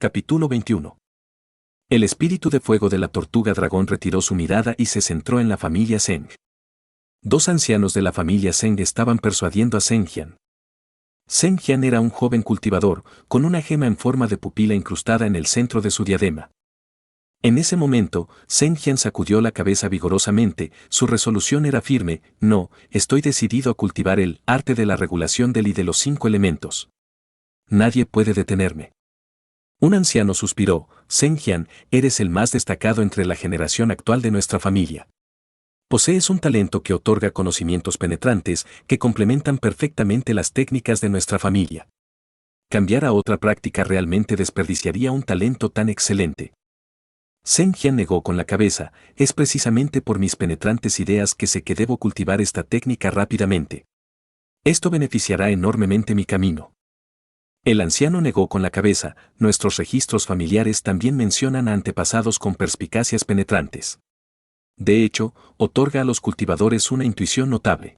Capítulo 21. El espíritu de fuego de la tortuga dragón retiró su mirada y se centró en la familia Zeng. Dos ancianos de la familia Zeng estaban persuadiendo a Zeng Jian. Zeng Jian era un joven cultivador, con una gema en forma de pupila incrustada en el centro de su diadema. En ese momento, Zeng Jian sacudió la cabeza vigorosamente, su resolución era firme: no, estoy decidido a cultivar el arte de la regulación del y de los 5 elementos. Nadie puede detenerme. Un anciano suspiró: Zeng Jian, eres el más destacado entre la generación actual de nuestra familia. Posees un talento que otorga conocimientos penetrantes que complementan perfectamente las técnicas de nuestra familia. Cambiar a otra práctica realmente desperdiciaría un talento tan excelente. Zeng Jian negó con la cabeza: es precisamente por mis penetrantes ideas que sé que debo cultivar esta técnica rápidamente. Esto beneficiará enormemente mi camino. El anciano negó con la cabeza: nuestros registros familiares también mencionan a antepasados con perspicacias penetrantes. De hecho, otorga a los cultivadores una intuición notable.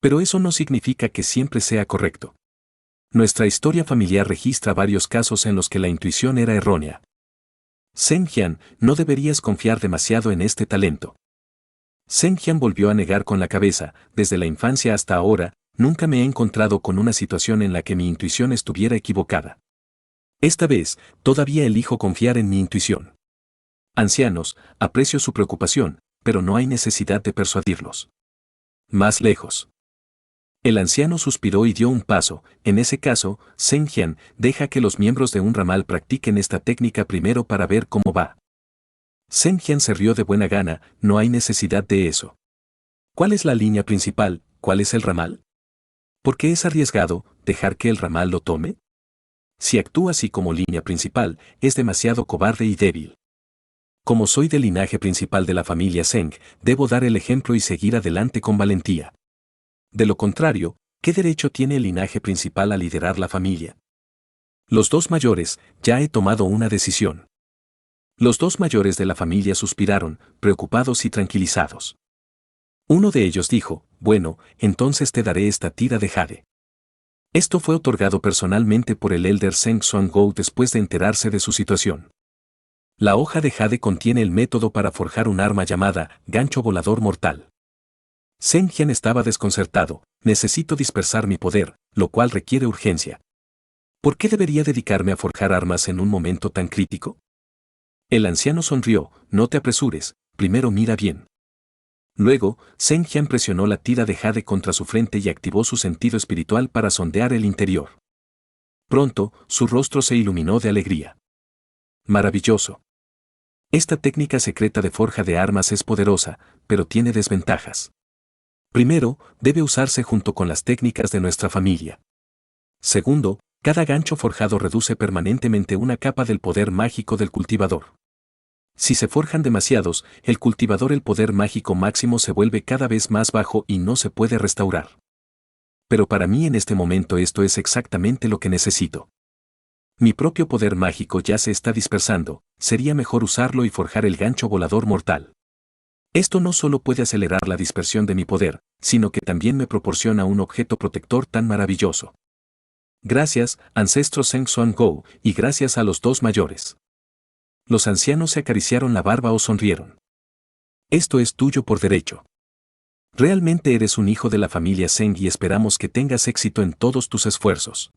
Pero eso no significa que siempre sea correcto. Nuestra historia familiar registra varios casos en los que la intuición era errónea. Zeng Jian, no deberías confiar demasiado en este talento. Zeng Jian volvió a negar con la cabeza: desde la infancia hasta ahora, nunca me he encontrado con una situación en la que mi intuición estuviera equivocada. Esta vez, todavía elijo confiar en mi intuición. Ancianos, aprecio su preocupación, pero no hay necesidad de persuadirlos. Más lejos. El anciano suspiró y dio un paso: en ese caso, Zeng Jian, deja que los miembros de un ramal practiquen esta técnica primero para ver cómo va. Zeng Jian se rió de buena gana: no hay necesidad de eso. ¿Cuál es la línea principal? ¿Cuál es el ramal? ¿Por qué es arriesgado dejar que el ramal lo tome? Si actúa así como línea principal, es demasiado cobarde y débil. Como soy del linaje principal de la familia Zeng, debo dar el ejemplo y seguir adelante con valentía. De lo contrario, ¿qué derecho tiene el linaje principal a liderar la familia? Los dos mayores: ya he tomado una decisión. Los dos mayores de la familia suspiraron, preocupados y tranquilizados. Uno de ellos dijo: bueno, entonces te daré esta tira de jade. Esto fue otorgado personalmente por el elder Zeng Xuangou después de enterarse de su situación. La hoja de jade contiene el método para forjar un arma llamada gancho volador mortal. Zeng Jian estaba desconcertado: necesito dispersar mi poder, lo cual requiere urgencia. ¿Por qué debería dedicarme a forjar armas en un momento tan crítico? El anciano sonrió: no te apresures, primero mira bien. Luego, Zeng Jian presionó la tira de jade contra su frente y activó su sentido espiritual para sondear el interior. Pronto, su rostro se iluminó de alegría. Maravilloso. Esta técnica secreta de forja de armas es poderosa, pero tiene desventajas. Primero, debe usarse junto con las técnicas de nuestra familia. Segundo, cada gancho forjado reduce permanentemente una capa del poder mágico del cultivador. Si se forjan demasiados, el poder mágico máximo se vuelve cada vez más bajo y no se puede restaurar. Pero para mí en este momento esto es exactamente lo que necesito. Mi propio poder mágico ya se está dispersando, sería mejor usarlo y forjar el gancho volador mortal. Esto no solo puede acelerar la dispersión de mi poder, sino que también me proporciona un objeto protector tan maravilloso. Gracias, ancestro Zeng Xuangou, y gracias a los dos mayores. Los ancianos se acariciaron la barba o sonrieron. Esto es tuyo por derecho. Realmente eres un hijo de la familia Zeng y esperamos que tengas éxito en todos tus esfuerzos.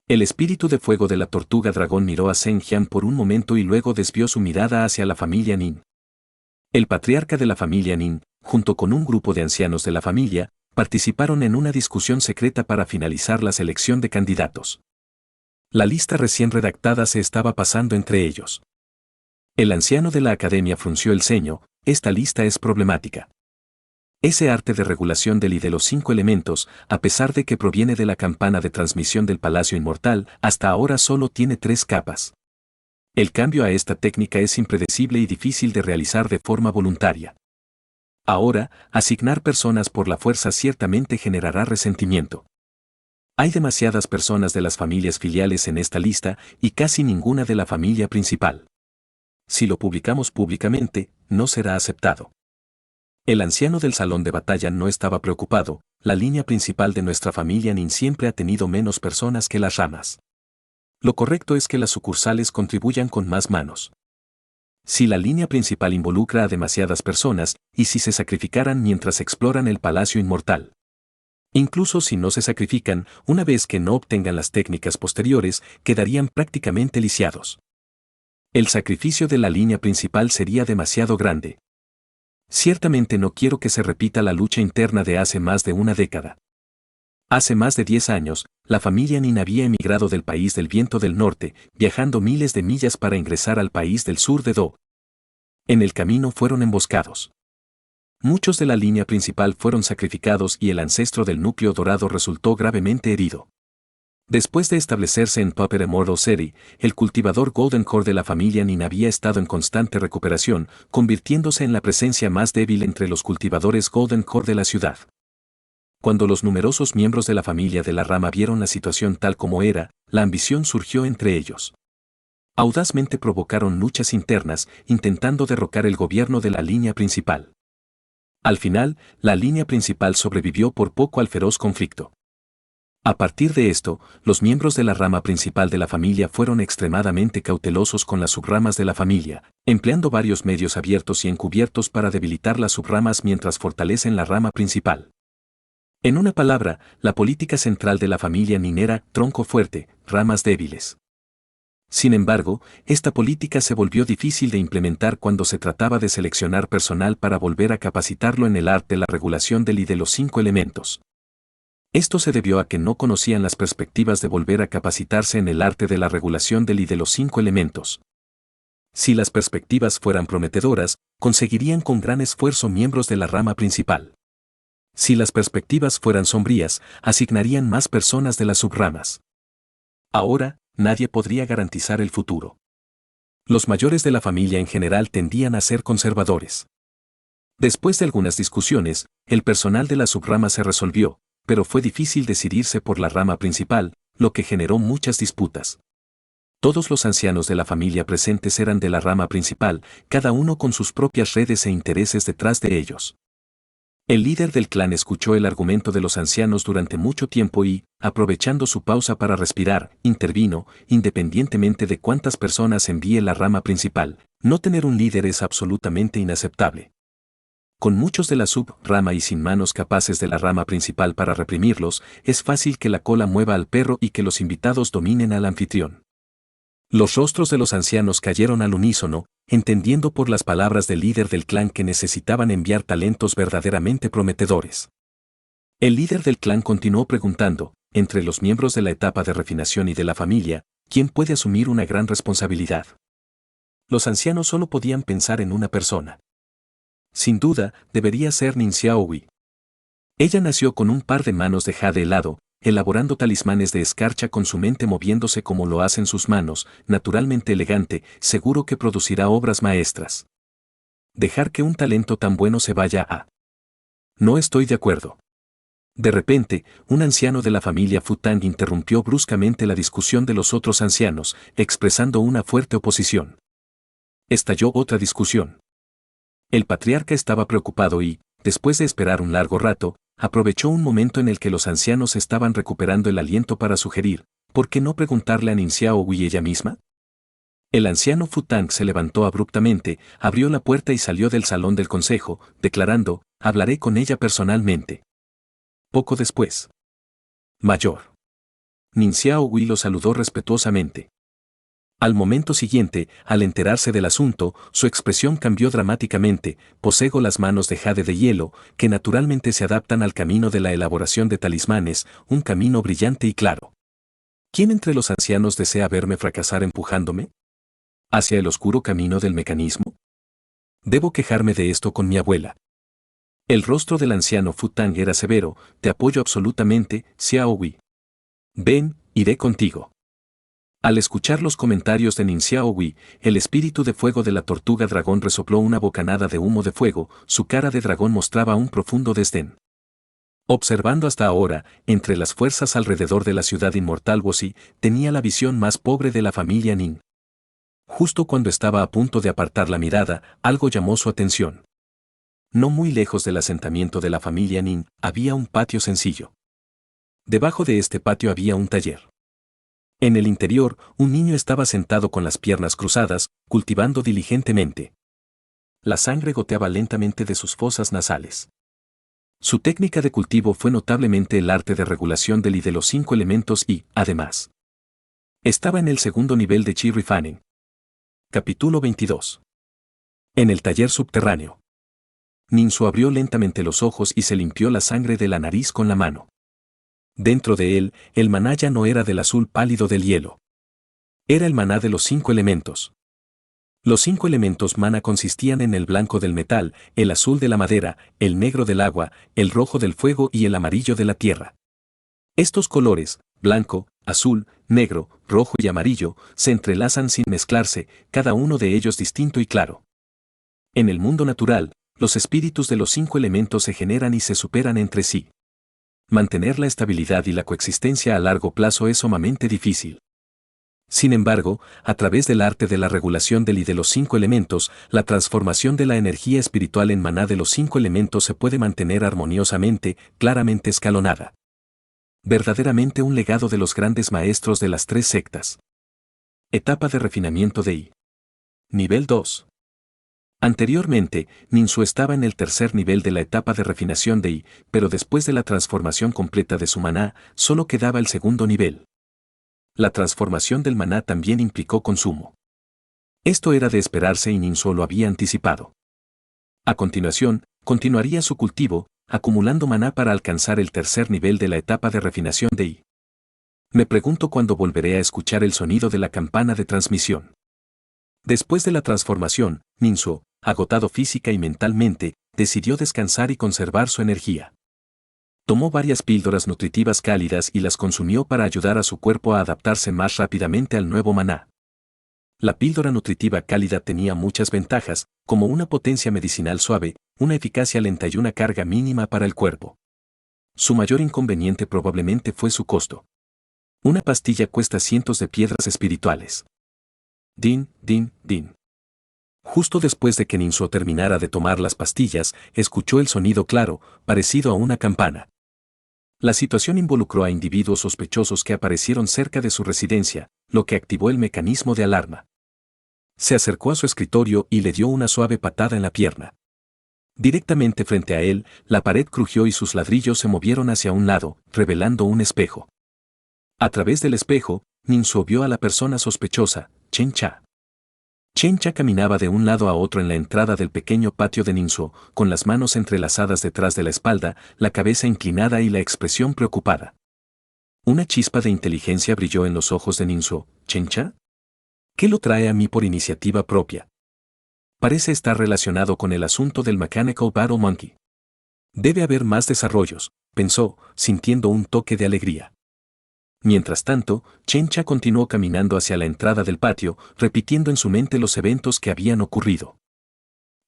El espíritu de fuego de la tortuga dragón miró a Zeng Jian por un momento y luego desvió su mirada hacia la familia Nin. El patriarca de la familia Nin, junto con un grupo de ancianos de la familia, participaron en una discusión secreta para finalizar la selección de candidatos. La lista recién redactada se estaba pasando entre ellos. El anciano de la academia frunció el ceño: esta lista es problemática. Ese arte de regulación del y de los 5 elementos, a pesar de que proviene de la campana de transmisión del Palacio Inmortal, hasta ahora solo tiene 3 capas. El cambio a esta técnica es impredecible y difícil de realizar de forma voluntaria. Ahora, asignar personas por la fuerza ciertamente generará resentimiento. Hay demasiadas personas de las familias filiales en esta lista y casi ninguna de la familia principal. Si lo publicamos públicamente, no será aceptado. El anciano del salón de batalla no estaba preocupado: la línea principal de nuestra familia Nin siempre ha tenido menos personas que las ramas. Lo correcto es que las sucursales contribuyan con más manos. Si la línea principal involucra a demasiadas personas, y si se sacrificaran mientras exploran el Palacio Inmortal. Incluso si no se sacrifican, una vez que no obtengan las técnicas posteriores, quedarían prácticamente lisiados. El sacrificio de la línea principal sería demasiado grande. Ciertamente no quiero que se repita la lucha interna de hace más de una década. Hace más de 10 años, la familia Nin había emigrado del país del viento del norte, viajando miles de millas para ingresar al país del sur de Do. En el camino fueron emboscados. Muchos de la línea principal fueron sacrificados y el ancestro del núcleo dorado resultó gravemente herido. Después de establecerse en Popper Immortal City, el cultivador Golden Core de la familia Nin había estado en constante recuperación, convirtiéndose en la presencia más débil entre los cultivadores Golden Core de la ciudad. Cuando los numerosos miembros de la familia de la rama vieron la situación tal como era, la ambición surgió entre ellos. Audazmente provocaron luchas internas, intentando derrocar el gobierno de la línea principal. Al final, la línea principal sobrevivió por poco al feroz conflicto. A partir de esto, los miembros de la rama principal de la familia fueron extremadamente cautelosos con las subramas de la familia, empleando varios medios abiertos y encubiertos para debilitar las subramas mientras fortalecen la rama principal. En una palabra, la política central de la familia Nin era tronco fuerte, ramas débiles. Sin embargo, esta política se volvió difícil de implementar cuando se trataba de seleccionar personal para volver a capacitarlo en el arte de la regulación del y de los 5 elementos. Esto se debió a que no conocían las perspectivas de volver a capacitarse en el arte de la regulación del y de los 5 elementos. Si las perspectivas fueran prometedoras, conseguirían con gran esfuerzo miembros de la rama principal. Si las perspectivas fueran sombrías, asignarían más personas de las subramas. Ahora, nadie podría garantizar el futuro. Los mayores de la familia en general tendían a ser conservadores. Después de algunas discusiones, el personal de la subrama se resolvió, pero fue difícil decidirse por la rama principal, lo que generó muchas disputas. Todos los ancianos de la familia presentes eran de la rama principal, cada uno con sus propias redes e intereses detrás de ellos. El líder del clan escuchó el argumento de los ancianos durante mucho tiempo y, aprovechando su pausa para respirar, intervino, independientemente de cuántas personas envíe la rama principal, no tener un líder es absolutamente inaceptable. Con muchos de la sub-rama y sin manos capaces de la rama principal para reprimirlos, es fácil que la cola mueva al perro y que los invitados dominen al anfitrión. Los rostros de los ancianos cayeron al unísono, entendiendo por las palabras del líder del clan que necesitaban enviar talentos verdaderamente prometedores. El líder del clan continuó preguntando, entre los miembros de la etapa de refinación y de la familia, ¿quién puede asumir una gran responsabilidad? Los ancianos solo podían pensar en una persona. Sin duda, debería ser Nin Xiaohui. Ella nació con un par de manos de jade helado, elaborando talismanes de escarcha con su mente moviéndose como lo hacen sus manos, naturalmente elegante, seguro que producirá obras maestras. Dejar que un talento tan bueno se vaya a... No estoy de acuerdo. De repente, un anciano de la familia Futang interrumpió bruscamente la discusión de los otros ancianos, expresando una fuerte oposición. Estalló otra discusión. El patriarca estaba preocupado y, después de esperar un largo rato, aprovechó un momento en el que los ancianos estaban recuperando el aliento para sugerir, ¿por qué no preguntarle a Nin Xiaohui ella misma? El anciano Futang se levantó abruptamente, abrió la puerta y salió del salón del consejo, declarando, hablaré con ella personalmente. Poco después. Mayor. Nin Xiaohui lo saludó respetuosamente. Al momento siguiente, al enterarse del asunto, su expresión cambió dramáticamente, poseo las manos de jade de hielo, que naturalmente se adaptan al camino de la elaboración de talismanes, un camino brillante y claro. ¿Quién entre los ancianos desea verme fracasar empujándome? ¿Hacia el oscuro camino del mecanismo? Debo quejarme de esto con mi abuela. El rostro del anciano Futang era severo, te apoyo absolutamente, Xiaohui. Ven, iré contigo. Al escuchar los comentarios de Nin Xiaohui, el espíritu de fuego de la tortuga dragón resopló una bocanada de humo de fuego, su cara de dragón mostraba un profundo desdén. Observando hasta ahora, entre las fuerzas alrededor de la ciudad inmortal Wosi, tenía la visión más pobre de la familia Nin. Justo cuando estaba a punto de apartar la mirada, algo llamó su atención. No muy lejos del asentamiento de la familia Nin, había un patio sencillo. Debajo de este patio había un taller. En el interior, un niño estaba sentado con las piernas cruzadas, cultivando diligentemente. La sangre goteaba lentamente de sus fosas nasales. Su técnica de cultivo fue notablemente el arte de regulación del y de los 5 elementos y, además, estaba en el segundo nivel de Chi Refining. Capítulo 22. En el taller subterráneo. Ninsu abrió lentamente los ojos y se limpió la sangre de la nariz con la mano. Dentro de él, el maná ya no era del azul pálido del hielo. Era el maná de los 5 elementos. Los 5 elementos maná consistían en el blanco del metal, el azul de la madera, el negro del agua, el rojo del fuego y el amarillo de la tierra. Estos colores, blanco, azul, negro, rojo y amarillo, se entrelazan sin mezclarse, cada uno de ellos distinto y claro. En el mundo natural, los espíritus de los 5 elementos se generan y se superan entre sí. Mantener la estabilidad y la coexistencia a largo plazo es sumamente difícil. Sin embargo, a través del arte de la regulación del y de los 5 elementos, la transformación de la energía espiritual en maná de los 5 elementos se puede mantener armoniosamente, claramente escalonada. Verdaderamente un legado de los grandes maestros de las 3 sectas. Etapa de refinamiento de I. Nivel 2. Anteriormente, Ninsu estaba en el tercer nivel de la etapa de refinación de I, pero después de la transformación completa de su maná, solo quedaba el segundo nivel. La transformación del maná también implicó consumo. Esto era de esperarse y Ninsu lo había anticipado. A continuación, continuaría su cultivo, acumulando maná para alcanzar el tercer nivel de la etapa de refinación de I. Me pregunto cuándo volveré a escuchar el sonido de la campana de transmisión. Después de la transformación, Ninsu, agotado física y mentalmente, decidió descansar y conservar su energía. Tomó varias píldoras nutritivas cálidas y las consumió para ayudar a su cuerpo a adaptarse más rápidamente al nuevo maná. La píldora nutritiva cálida tenía muchas ventajas, como una potencia medicinal suave, una eficacia lenta y una carga mínima para el cuerpo. Su mayor inconveniente probablemente fue su costo. Una pastilla cuesta cientos de piedras espirituales. Din, din, din. Justo después de que Ninsu terminara de tomar las pastillas, escuchó el sonido claro, parecido a una campana. La situación involucró a individuos sospechosos que aparecieron cerca de su residencia, lo que activó el mecanismo de alarma. Se acercó a su escritorio y le dio una suave patada en la pierna. Directamente frente a él, la pared crujió y sus ladrillos se movieron hacia un lado, revelando un espejo. A través del espejo, Ninsu vio a la persona sospechosa, Chen Cha. Chen Cha caminaba de un lado a otro en la entrada del pequeño patio de Ninsu, con las manos entrelazadas detrás de la espalda, la cabeza inclinada y la expresión preocupada. Una chispa de inteligencia brilló en los ojos de Ninsu. ¿Chen Cha? ¿Qué lo trae a mí por iniciativa propia? Parece estar relacionado con el asunto del Mechanical Battle Monkey. Debe haber más desarrollos, pensó, sintiendo un toque de alegría. Mientras tanto, Chen Cha continuó caminando hacia la entrada del patio, repitiendo en su mente los eventos que habían ocurrido.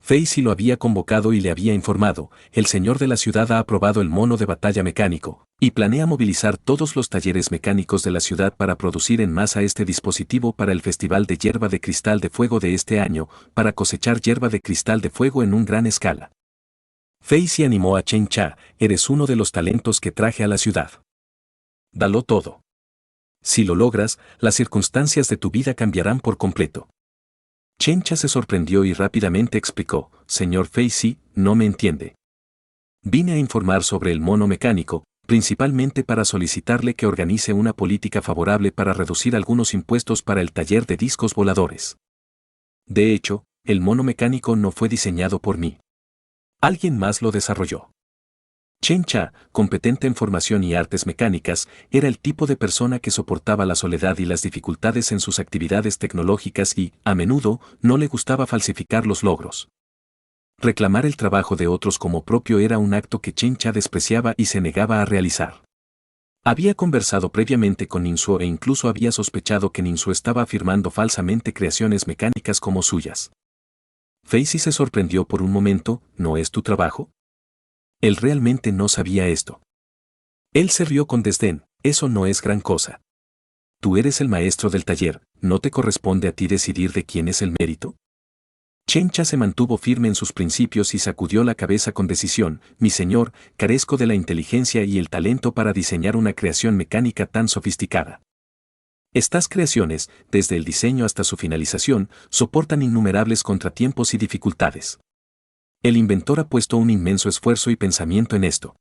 Fei Si lo había convocado y le había informado, el señor de la ciudad ha aprobado el mono de batalla mecánico, y planea movilizar todos los talleres mecánicos de la ciudad para producir en masa este dispositivo para el Festival de Hierba de Cristal de Fuego de este año, para cosechar hierba de cristal de fuego en un gran escala. Fei Si animó a Chen Cha, eres uno de los talentos que traje a la ciudad. Dalo todo. Si lo logras, las circunstancias de tu vida cambiarán por completo. Chen Cha se sorprendió y rápidamente explicó, señor Fei Si, no me entiende. Vine a informar sobre el mono mecánico, principalmente para solicitarle que organice una política favorable para reducir algunos impuestos para el taller de discos voladores. De hecho, el mono mecánico no fue diseñado por mí. Alguien más lo desarrolló. Chen Cha, competente en formación y artes mecánicas, era el tipo de persona que soportaba la soledad y las dificultades en sus actividades tecnológicas y, a menudo, no le gustaba falsificar los logros. Reclamar el trabajo de otros como propio era un acto que Chen Cha despreciaba y se negaba a realizar. Había conversado previamente con Ninsu e incluso había sospechado que Ninsu estaba afirmando falsamente creaciones mecánicas como suyas. Fei Si se sorprendió por un momento, ¿no es tu trabajo? Él realmente no sabía esto. Él se rió con desdén, eso no es gran cosa. Tú eres el maestro del taller, ¿no te corresponde a ti decidir de quién es el mérito? Chen Cha se mantuvo firme en sus principios y sacudió la cabeza con decisión, mi señor, carezco de la inteligencia y el talento para diseñar una creación mecánica tan sofisticada. Estas creaciones, desde el diseño hasta su finalización, soportan innumerables contratiempos y dificultades. El inventor ha puesto un inmenso esfuerzo y pensamiento en esto.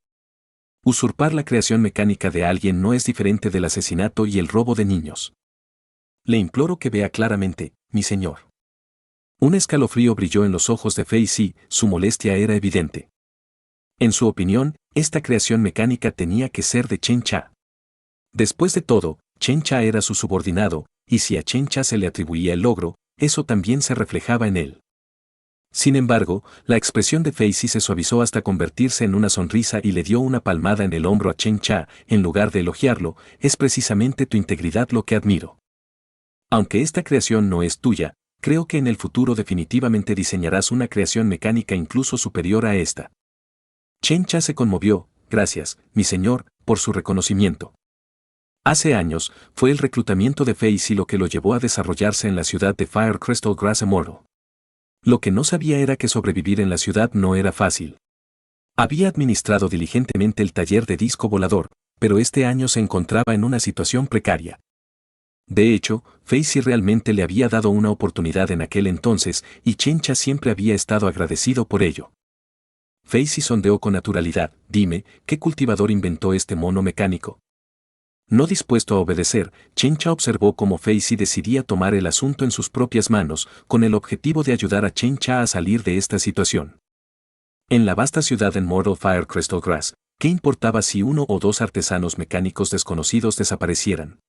Usurpar la creación mecánica de alguien no es diferente del asesinato y el robo de niños. Le imploro que vea claramente, mi señor. Un escalofrío brilló en los ojos de Fei Si, su molestia era evidente. En su opinión, esta creación mecánica tenía que ser de Chen Cha. Después de todo, Chen Cha era su subordinado, y si a Chen Cha se le atribuía el logro, eso también se reflejaba en él. Sin embargo, la expresión de Fei Si se suavizó hasta convertirse en una sonrisa y le dio una palmada en el hombro a Chen Cha, en lugar de elogiarlo, es precisamente tu integridad lo que admiro. Aunque esta creación no es tuya, creo que en el futuro definitivamente diseñarás una creación mecánica incluso superior a esta. Chen Cha se conmovió, gracias, mi señor, por su reconocimiento. Hace años, fue el reclutamiento de Fei Si lo que lo llevó a desarrollarse en la ciudad de Fire Crystal Grass Immortal. Lo que no sabía era que sobrevivir en la ciudad no era fácil. Había administrado diligentemente el taller de disco volador, pero este año se encontraba en una situación precaria. De hecho, Fei Si realmente le había dado una oportunidad en aquel entonces y Chen Cha siempre había estado agradecido por ello. Fei Si sondeó con naturalidad, dime, ¿qué cultivador inventó este mono mecánico? No dispuesto a obedecer, Chen Cha observó cómo Fei Si decidía tomar el asunto en sus propias manos, con el objetivo de ayudar a Chen Cha a salir de esta situación. En la vasta ciudad en Mortal Fire Crystal Grass, ¿qué importaba si uno o dos artesanos mecánicos desconocidos desaparecieran?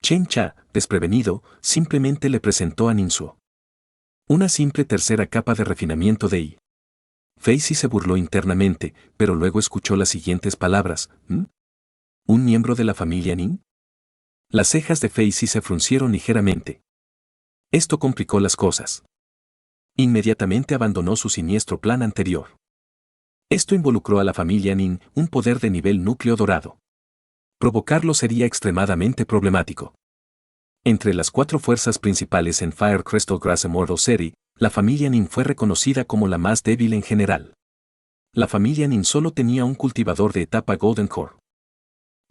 Chen Cha, desprevenido, simplemente le presentó a Ninsuo una simple tercera capa de refinamiento de I. Fei Si se burló internamente, pero luego escuchó las siguientes palabras, ¿un miembro de la familia Nin? Las cejas de Fei Si se fruncieron ligeramente. Esto complicó las cosas. Inmediatamente abandonó su siniestro plan anterior. Esto involucró a la familia Nin, un poder de nivel núcleo dorado. Provocarlo sería extremadamente problemático. Entre las 4 fuerzas principales en Fire Crystal Grass Immortal City, la familia Nin fue reconocida como la más débil en general. La familia Nin solo tenía un cultivador de etapa Golden Core.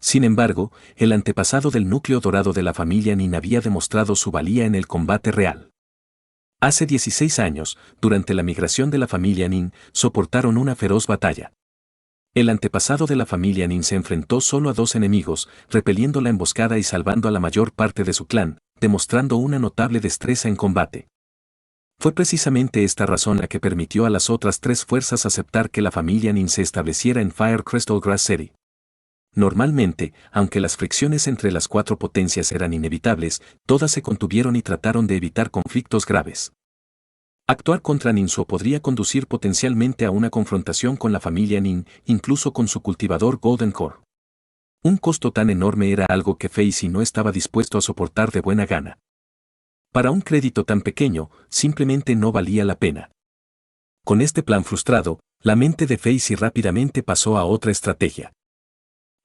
Sin embargo, el antepasado del núcleo dorado de la familia Nin había demostrado su valía en el combate real. Hace 16 años, durante la migración de la familia Nin, soportaron una feroz batalla. El antepasado de la familia Nin se enfrentó solo a 2 enemigos, repeliendo la emboscada y salvando a la mayor parte de su clan, demostrando una notable destreza en combate. Fue precisamente esta razón la que permitió a las otras 3 fuerzas aceptar que la familia Nin se estableciera en Fire Crystal Grass City. Normalmente, aunque las fricciones entre las 4 potencias eran inevitables, todas se contuvieron y trataron de evitar conflictos graves. Actuar contra Ninsuo podría conducir potencialmente a una confrontación con la familia Nin, incluso con su cultivador Golden Core. Un costo tan enorme era algo que Fei Si no estaba dispuesto a soportar de buena gana. Para un crédito tan pequeño, simplemente no valía la pena. Con este plan frustrado, la mente de Fei Si rápidamente pasó a otra estrategia.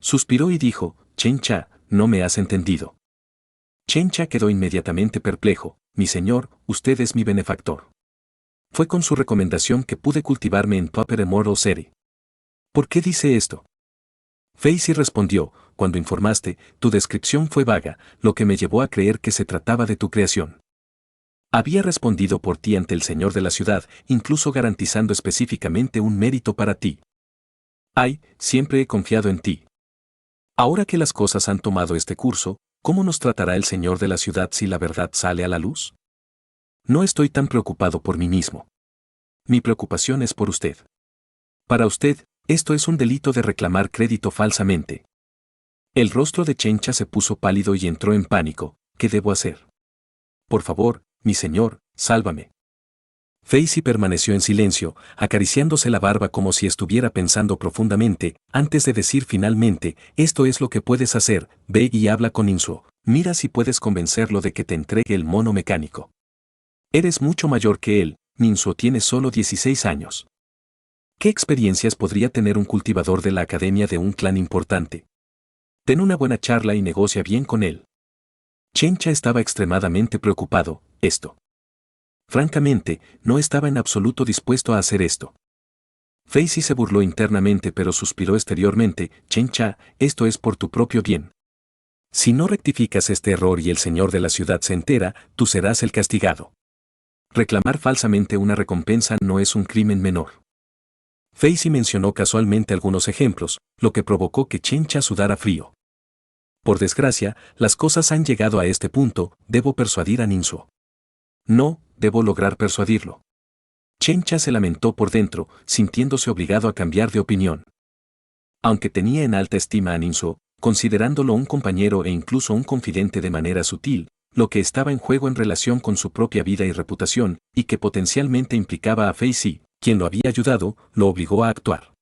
Suspiró y dijo, Chen Cha, no me has entendido. Chen Cha quedó inmediatamente perplejo, mi señor, usted es mi benefactor. Fue con su recomendación que pude cultivarme en Proper Immortal City. ¿Por qué dice esto? Fei Si respondió, cuando informaste, tu descripción fue vaga, lo que me llevó a creer que se trataba de tu creación. Había respondido por ti ante el señor de la ciudad, incluso garantizando específicamente un mérito para ti. Ay, siempre he confiado en ti. Ahora que las cosas han tomado este curso, ¿cómo nos tratará el señor de la ciudad si la verdad sale a la luz? No estoy tan preocupado por mí mismo. Mi preocupación es por usted. Para usted, esto es un delito de reclamar crédito falsamente. El rostro de Chen Cha se puso pálido y entró en pánico. ¿Qué debo hacer? Por favor, mi señor, sálvame. Fei Si permaneció en silencio, acariciándose la barba como si estuviera pensando profundamente, antes de decir finalmente, esto es lo que puedes hacer, ve y habla con Ninsuo, mira si puedes convencerlo de que te entregue el mono mecánico. Eres mucho mayor que él, Ninsuo tiene solo 16 años. ¿Qué experiencias podría tener un cultivador de la academia de un clan importante? Ten una buena charla y negocia bien con él. Chen Cha estaba extremadamente preocupado, esto. Francamente, no estaba en absoluto dispuesto a hacer esto. Fei Si se burló internamente pero suspiró exteriormente, Chen Cha, esto es por tu propio bien. Si no rectificas este error y el señor de la ciudad se entera, tú serás el castigado. Reclamar falsamente una recompensa no es un crimen menor. Fei mencionó casualmente algunos ejemplos, lo que provocó que Chencha sudara frío. Por desgracia, las cosas han llegado a este punto, debo persuadir a Ninsuo. No, debo lograr persuadirlo. Chencha se lamentó por dentro, sintiéndose obligado a cambiar de opinión. Aunque tenía en alta estima a Ninsuo, considerándolo un compañero e incluso un confidente de manera sutil, lo que estaba en juego en relación con su propia vida y reputación, y que potencialmente implicaba a Fei, quien lo había ayudado, lo obligó a actuar.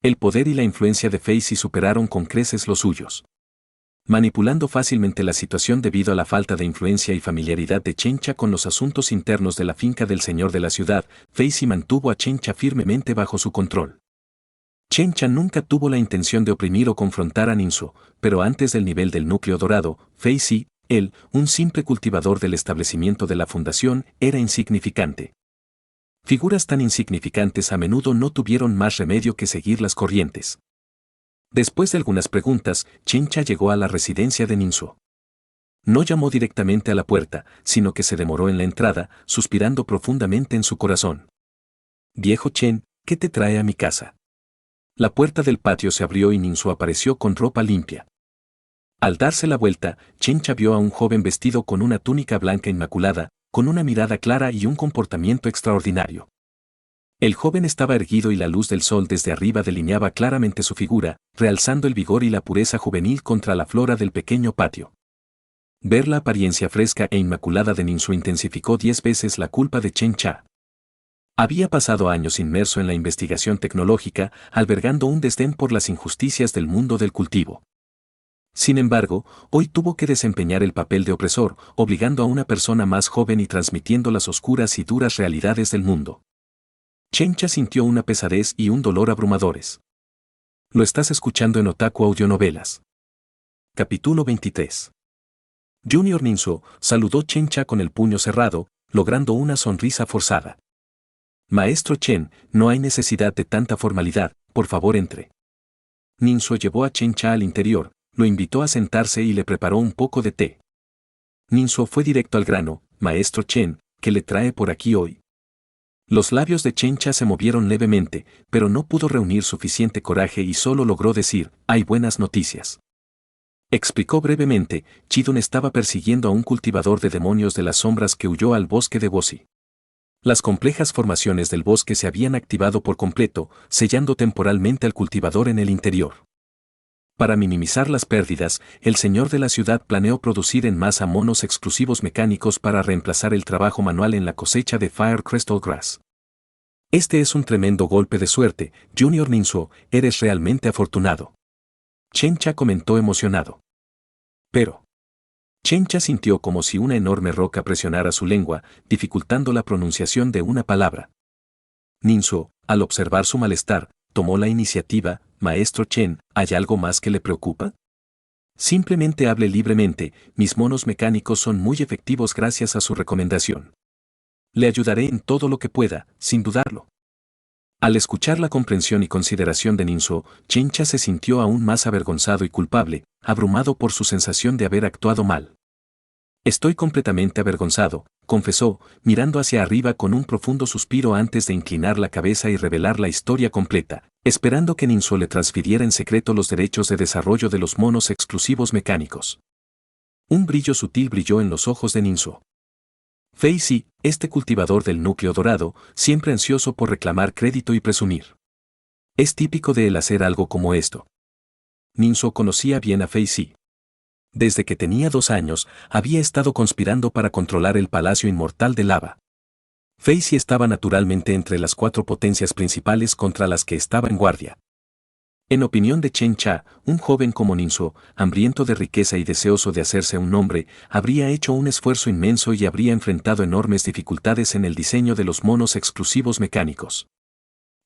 El poder y la influencia de Fei superaron con creces los suyos. Manipulando fácilmente la situación debido a la falta de influencia y familiaridad de Chencha con los asuntos internos de la finca del señor de la ciudad, Fei mantuvo a Chencha firmemente bajo su control. Chencha nunca tuvo la intención de oprimir o confrontar a Ninsuo, pero antes del nivel del núcleo dorado, Fei, él, un simple cultivador del establecimiento de la fundación, era insignificante. Figuras tan insignificantes a menudo no tuvieron más remedio que seguir las corrientes. Después de algunas preguntas, Chencha llegó a la residencia de Ninsuo. No llamó directamente a la puerta, sino que se demoró en la entrada, suspirando profundamente en su corazón. Viejo Chen, ¿qué te trae a mi casa? La puerta del patio se abrió y Ninsuo apareció con ropa limpia. Al darse la vuelta, Chencha vio a un joven vestido con una túnica blanca inmaculada, con una mirada clara y un comportamiento extraordinario. El joven estaba erguido y la luz del sol desde arriba delineaba claramente su figura, realzando el vigor y la pureza juvenil contra la flora del pequeño patio. Ver la apariencia fresca e inmaculada de Ninsuo intensificó 10 veces la culpa de Chencha. Había pasado años inmerso en la investigación tecnológica, albergando un desdén por las injusticias del mundo del cultivo. Sin embargo, hoy tuvo que desempeñar el papel de opresor, obligando a una persona más joven y transmitiendo las oscuras y duras realidades del mundo. Chencha sintió una pesadez y un dolor abrumadores. Lo estás escuchando en Otaku Audionovelas. Capítulo 23. Junior Ninsuo saludó Chencha con el puño cerrado, logrando una sonrisa forzada. Maestro Chen, no hay necesidad de tanta formalidad, por favor entre. Ninsuo llevó a Chencha al interior, lo invitó a sentarse y le preparó un poco de té. Ninsuo fue directo al grano, Maestro Chen, ¿qué le trae por aquí hoy? Los labios de Chencha se movieron levemente, pero no pudo reunir suficiente coraje y solo logró decir, hay buenas noticias. Explicó brevemente, Chidun estaba persiguiendo a un cultivador de demonios de las sombras que huyó al bosque de Bosi. Las complejas formaciones del bosque se habían activado por completo, sellando temporalmente al cultivador en el interior. Para minimizar las pérdidas, el señor de la ciudad planeó producir en masa monos exclusivos mecánicos para reemplazar el trabajo manual en la cosecha de Fire Crystal Grass. Este es un tremendo golpe de suerte, Junior Ninsuo, eres realmente afortunado. Chencha comentó emocionado. Pero Chencha sintió como si una enorme roca presionara su lengua, dificultando la pronunciación de una palabra. Ninsuo, al observar su malestar, tomó la iniciativa, Maestro Chen, ¿hay algo más que le preocupa? Simplemente hable libremente, mis monos mecánicos son muy efectivos gracias a su recomendación. Le ayudaré en todo lo que pueda, sin dudarlo. Al escuchar la comprensión y consideración de Ninsuo, Chencha se sintió aún más avergonzado y culpable, abrumado por su sensación de haber actuado mal. Estoy completamente avergonzado, confesó, mirando hacia arriba con un profundo suspiro antes de inclinar la cabeza y revelar la historia completa, esperando que Ninsuo le transfiriera en secreto los derechos de desarrollo de los monos exclusivos mecánicos. Un brillo sutil brilló en los ojos de Ninsuo. Fei, este cultivador del núcleo dorado, siempre ansioso por reclamar crédito y presumir. Es típico de él hacer algo como esto. Ninsuo conocía bien a Fei. Desde que tenía 2 años, había estado conspirando para controlar el Palacio Inmortal de Lava. Fei estaba naturalmente entre las 4 potencias principales contra las que estaba en guardia. En opinión de Chencha, un joven como Ninsuo, hambriento de riqueza y deseoso de hacerse un nombre, habría hecho un esfuerzo inmenso y habría enfrentado enormes dificultades en el diseño de los monos exclusivos mecánicos.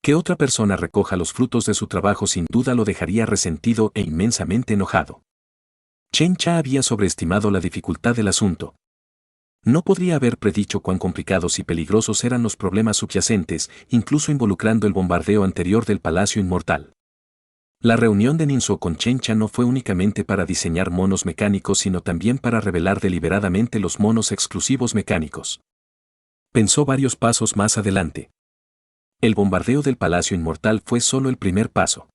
Que otra persona recoja los frutos de su trabajo sin duda lo dejaría resentido e inmensamente enojado. Chencha había sobreestimado la dificultad del asunto. No podría haber predicho cuán complicados y peligrosos eran los problemas subyacentes, incluso involucrando el bombardeo anterior del Palacio Inmortal. La reunión de Ninso con Chencha no fue únicamente para diseñar monos mecánicos, sino también para revelar deliberadamente los monos exclusivos mecánicos. Pensó varios pasos más adelante. El bombardeo del Palacio Inmortal fue solo el primer paso.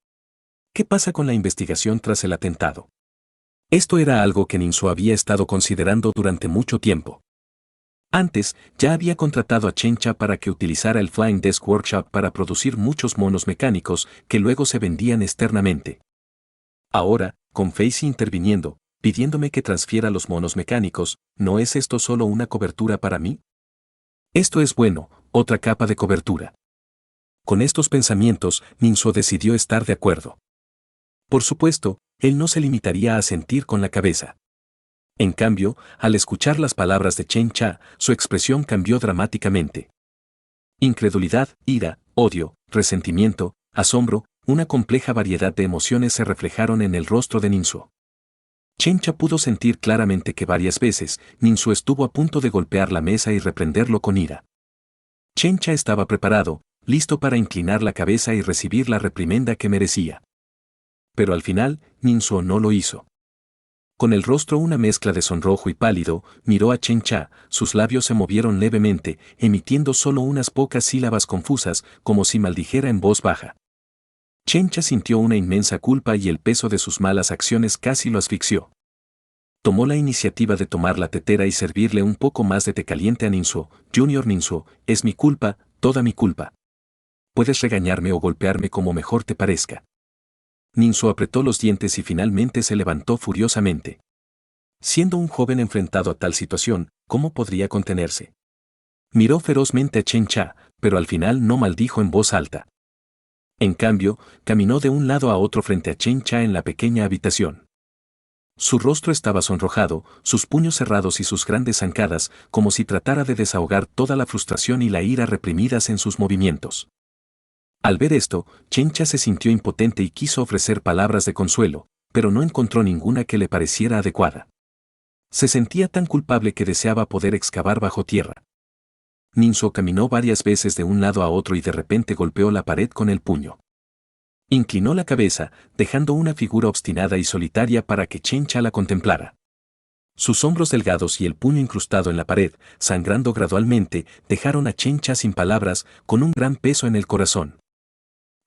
¿Qué pasa con la investigación tras el atentado? Esto era algo que Ninso había estado considerando durante mucho tiempo. Antes, ya había contratado a Chencha para que utilizara el Flying Desk Workshop para producir muchos monos mecánicos que luego se vendían externamente. Ahora, con Facey interviniendo, pidiéndome que transfiera los monos mecánicos, ¿no es esto solo una cobertura para mí? Esto es bueno, otra capa de cobertura. Con estos pensamientos, Ninso decidió estar de acuerdo. Por supuesto, él no se limitaría a asentir con la cabeza. En cambio, al escuchar las palabras de Chen Cha, su expresión cambió dramáticamente. Incredulidad, ira, odio, resentimiento, asombro, una compleja variedad de emociones se reflejaron en el rostro de Ninso. Chen Cha pudo sentir claramente que varias veces, Ninso estuvo a punto de golpear la mesa y reprenderlo con ira. Chen Cha estaba preparado, listo para inclinar la cabeza y recibir la reprimenda que merecía. Pero al final, Ninso no lo hizo. Con el rostro una mezcla de sonrojo y pálido, miró a Chen Cha, sus labios se movieron levemente, emitiendo solo unas pocas sílabas confusas, como si maldijera en voz baja. Chen Cha sintió una inmensa culpa y el peso de sus malas acciones casi lo asfixió. Tomó la iniciativa de tomar la tetera y servirle un poco más de té caliente a Ninso. Junior Ninso, es mi culpa, toda mi culpa. Puedes regañarme o golpearme como mejor te parezca. Ninso apretó los dientes y finalmente se levantó furiosamente. Siendo un joven enfrentado a tal situación, ¿cómo podría contenerse? Miró ferozmente a Chen Cha, pero al final no maldijo en voz alta. En cambio, caminó de un lado a otro frente a Chen Cha en la pequeña habitación. Su rostro estaba sonrojado, sus puños cerrados y sus grandes zancadas, como si tratara de desahogar toda la frustración y la ira reprimidas en sus movimientos. Al ver esto, Chen Cha se sintió impotente y quiso ofrecer palabras de consuelo, pero no encontró ninguna que le pareciera adecuada. Se sentía tan culpable que deseaba poder excavar bajo tierra. Ninso caminó varias veces de un lado a otro y de repente golpeó la pared con el puño. Inclinó la cabeza, dejando una figura obstinada y solitaria para que Chen Cha la contemplara. Sus hombros delgados y el puño incrustado en la pared, sangrando gradualmente, dejaron a Chen Cha sin palabras, con un gran peso en el corazón.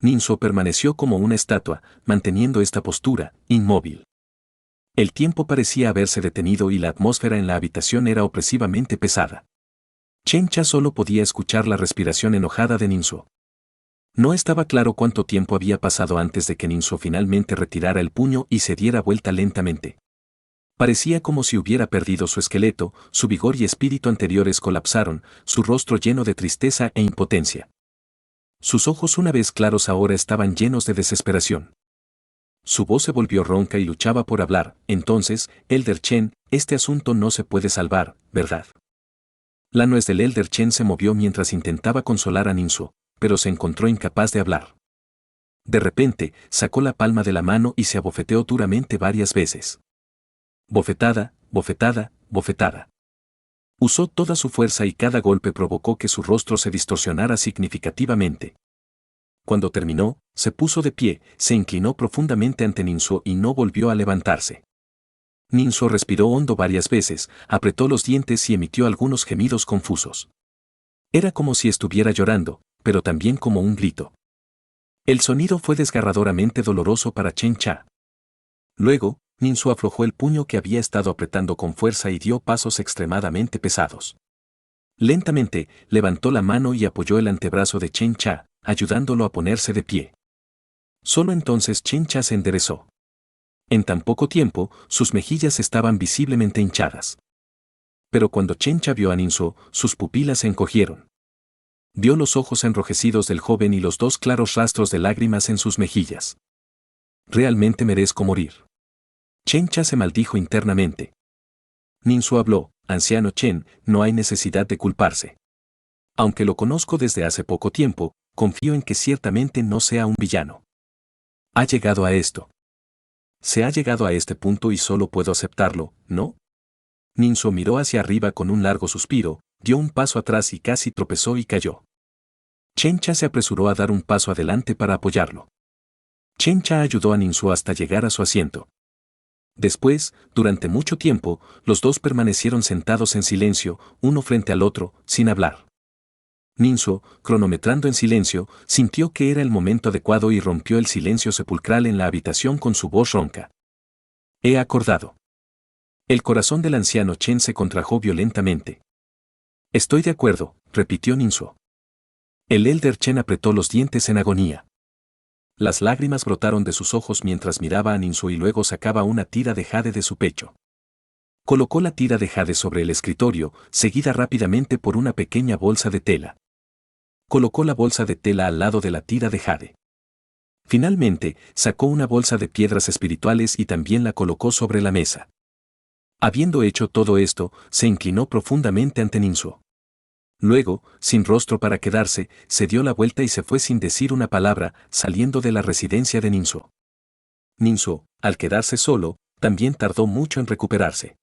Ninso permaneció como una estatua, manteniendo esta postura, inmóvil. El tiempo parecía haberse detenido y la atmósfera en la habitación era opresivamente pesada. Chen Cha solo podía escuchar la respiración enojada de Ninso. No estaba claro cuánto tiempo había pasado antes de que Ninso finalmente retirara el puño y se diera vuelta lentamente. Parecía como si hubiera perdido su esqueleto, su vigor y espíritu anteriores colapsaron, su rostro lleno de tristeza e impotencia. Sus ojos una vez claros ahora estaban llenos de desesperación. Su voz se volvió ronca y luchaba por hablar. Entonces, Elder Chen, este asunto no se puede salvar, ¿verdad? La nuez del Elder Chen se movió mientras intentaba consolar a Ninso, pero se encontró incapaz de hablar. De repente, sacó la palma de la mano y se abofeteó duramente varias veces. Bofetada, bofetada, bofetada. Usó toda su fuerza y cada golpe provocó que su rostro se distorsionara significativamente. Cuando terminó, se puso de pie, se inclinó profundamente ante Ninso y no volvió a levantarse. Ninso respiró hondo varias veces, apretó los dientes y emitió algunos gemidos confusos. Era como si estuviera llorando, pero también como un grito. El sonido fue desgarradoramente doloroso para Chen Cha. Luego, Ninso aflojó el puño que había estado apretando con fuerza y dio pasos extremadamente pesados. Lentamente, levantó la mano y apoyó el antebrazo de Chen Cha, ayudándolo a ponerse de pie. Solo entonces Chen Cha se enderezó. En tan poco tiempo, sus mejillas estaban visiblemente hinchadas. Pero cuando Chen Cha vio a Ninso, sus pupilas se encogieron. Vio los ojos enrojecidos del joven y los dos claros rastros de lágrimas en sus mejillas. Realmente merezco morir. Chen Cha se maldijo internamente. Ninso habló, anciano Chen, no hay necesidad de culparse. Aunque lo conozco desde hace poco tiempo, confío en que ciertamente no sea un villano. Ha llegado a esto. Se ha llegado a este punto y solo puedo aceptarlo, ¿no? Ninso miró hacia arriba con un largo suspiro, dio un paso atrás y casi tropezó y cayó. Chen Cha se apresuró a dar un paso adelante para apoyarlo. Chen Cha ayudó a Ninsu hasta llegar a su asiento. Después, durante mucho tiempo, los dos permanecieron sentados en silencio, uno frente al otro, sin hablar. Ninsu, cronometrando en silencio, sintió que era el momento adecuado y rompió el silencio sepulcral en la habitación con su voz ronca. He acordado. El corazón del anciano Chen se contrajo violentamente. Estoy de acuerdo, repitió Ninsu. El elder Chen apretó los dientes en agonía. Las lágrimas brotaron de sus ojos mientras miraba a Ninsu y luego sacaba una tira de jade de su pecho. Colocó la tira de jade sobre el escritorio, seguida rápidamente por una pequeña bolsa de tela. Colocó la bolsa de tela al lado de la tira de jade. Finalmente, sacó una bolsa de piedras espirituales y también la colocó sobre la mesa. Habiendo hecho todo esto, se inclinó profundamente ante Ninsu. Luego, sin rostro para quedarse, se dio la vuelta y se fue sin decir una palabra, saliendo de la residencia de Ninsu. Ninsu, al quedarse solo, también tardó mucho en recuperarse.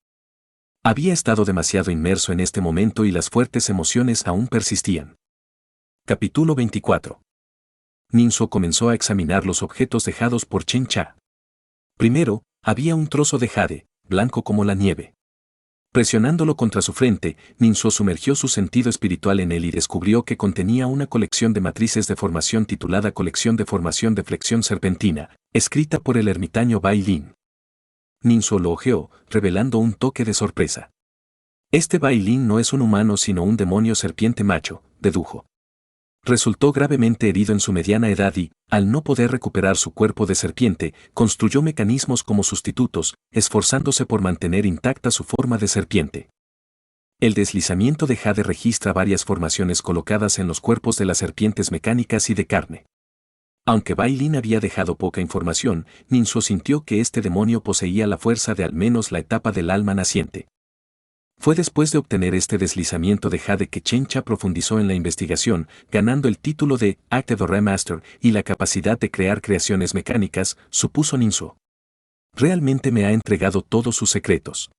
Había estado demasiado inmerso en este momento y las fuertes emociones aún persistían. Capítulo 24. Ninsu comenzó a examinar los objetos dejados por Chen Cha. Primero, había un trozo de jade, blanco como la nieve. Presionándolo contra su frente, Ninsu sumergió su sentido espiritual en él y descubrió que contenía una colección de matrices de formación titulada Colección de Formación de Flexión Serpentina, escrita por el ermitaño Bai Lin. Ninsu lo hojeó, revelando un toque de sorpresa. Este Bai Lin no es un humano sino un demonio serpiente macho, dedujo. Resultó gravemente herido en su mediana edad y, al no poder recuperar su cuerpo de serpiente, construyó mecanismos como sustitutos, esforzándose por mantener intacta su forma de serpiente. El deslizamiento de jade registra varias formaciones colocadas en los cuerpos de las serpientes mecánicas y de carne. Aunque Bai Lin había dejado poca información, Ninsu sintió que este demonio poseía la fuerza de al menos la etapa del alma naciente. Fue después de obtener este deslizamiento de jade que Chen Cha profundizó en la investigación, ganando el título de Active Remaster y la capacidad de crear creaciones mecánicas, supuso Ninsu. Realmente me ha entregado todos sus secretos.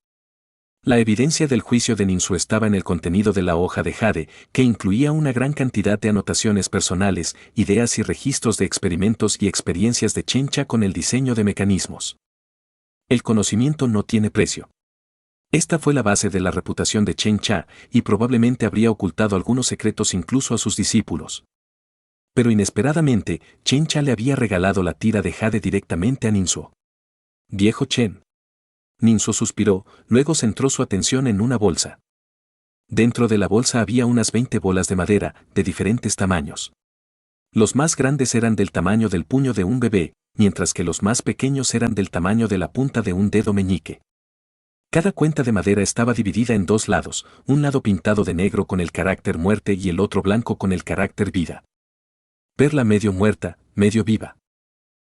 La evidencia del juicio de Ninsu estaba en el contenido de la hoja de jade, que incluía una gran cantidad de anotaciones personales, ideas y registros de experimentos y experiencias de Chen Cha con el diseño de mecanismos. El conocimiento no tiene precio. Esta fue la base de la reputación de Chen Cha, y probablemente habría ocultado algunos secretos incluso a sus discípulos. Pero inesperadamente, Chen Cha le había regalado la tira de jade directamente a Ninsu. Viejo Chen. Ninsu suspiró, luego centró su atención en una bolsa. Dentro de la bolsa había unas 20 bolas de madera, de diferentes tamaños. Los más grandes eran del tamaño del puño de un bebé, mientras que los más pequeños eran del tamaño de la punta de un dedo meñique. Cada cuenta de madera estaba dividida en dos lados, un lado pintado de negro con el carácter muerte y el otro blanco con el carácter vida. Perla medio muerta, medio viva.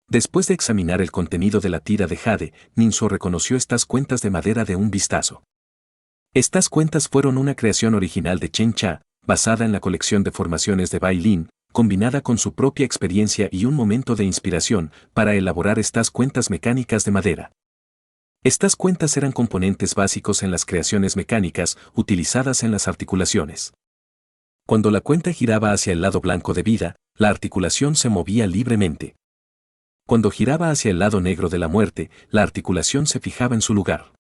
Después de examinar el contenido de la tira de jade, Ninsu reconoció estas cuentas de madera de un vistazo. Estas cuentas fueron una creación original de Chen Cha, basada en la colección de formaciones de Bai Lin, combinada con su propia experiencia y un momento de inspiración para elaborar estas cuentas mecánicas de madera. Estas cuentas eran componentes básicos en las creaciones mecánicas utilizadas en las articulaciones. Cuando la cuenta giraba hacia el lado blanco de vida, la articulación se movía libremente. Cuando giraba hacia el lado negro de la muerte, la articulación se fijaba en su lugar.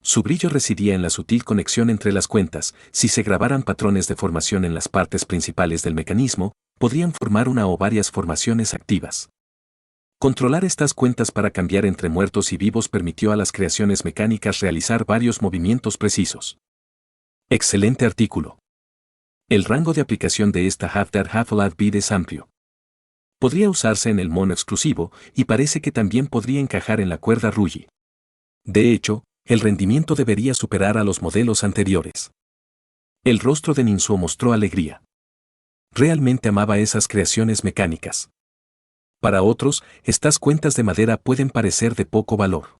Su brillo residía en la sutil conexión entre las cuentas. Si se grabaran patrones de formación en las partes principales del mecanismo, podrían formar una o varias formaciones activas. Controlar estas cuentas para cambiar entre muertos y vivos permitió a las creaciones mecánicas realizar varios movimientos precisos. Excelente artículo. El rango de aplicación de esta Half-Life Bid es amplio. Podría usarse en el mono exclusivo, y parece que también podría encajar en la cuerda Ruyi. De hecho, el rendimiento debería superar a los modelos anteriores. El rostro de Ninsu mostró alegría. Realmente amaba esas creaciones mecánicas. Para otros, estas cuentas de madera pueden parecer de poco valor.